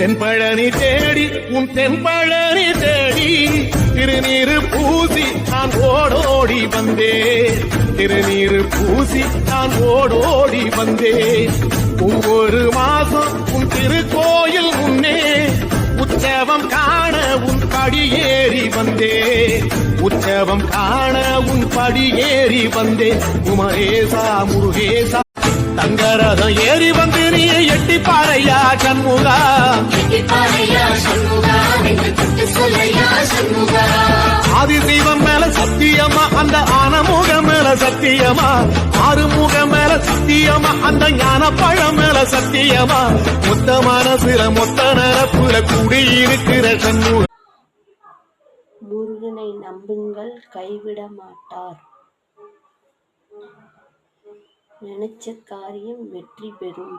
தென்பழனி தேடி உன் தென்பழனி தேடி திருநீரு பூசி நான் ஓடோடி வந்தேன். திருநீரு பூசி நான் ஓடோடி வந்தேன். ஒவ்வொரு மாசம் உன் திருக்கோயில் முன்னே உற்சவம் காண உன் படியேறி வந்தேன். உற்சவம் காண உன் படியேறி வந்தேன். குமரேசா முருகேசா தங்கரதம் ஏறி வந்து நீ எட்டி பாறையா சண்முகா. ஆதிசைவம் மேல சத்தியமா அந்த ஆனமுகம் மேல சத்தியமா. ஆறுமுகம் மேல சத்தியமா அந்த ஞான பழம் மேல சத்தியமா. மொத்த மனசுல மொத்த நரப்புல கூடியிருக்கிற சண்முக. முருகனை நம்புங்கள், கைவிட மாட்டார். நினைச்ச காரியம் வெற்றி பெறும்.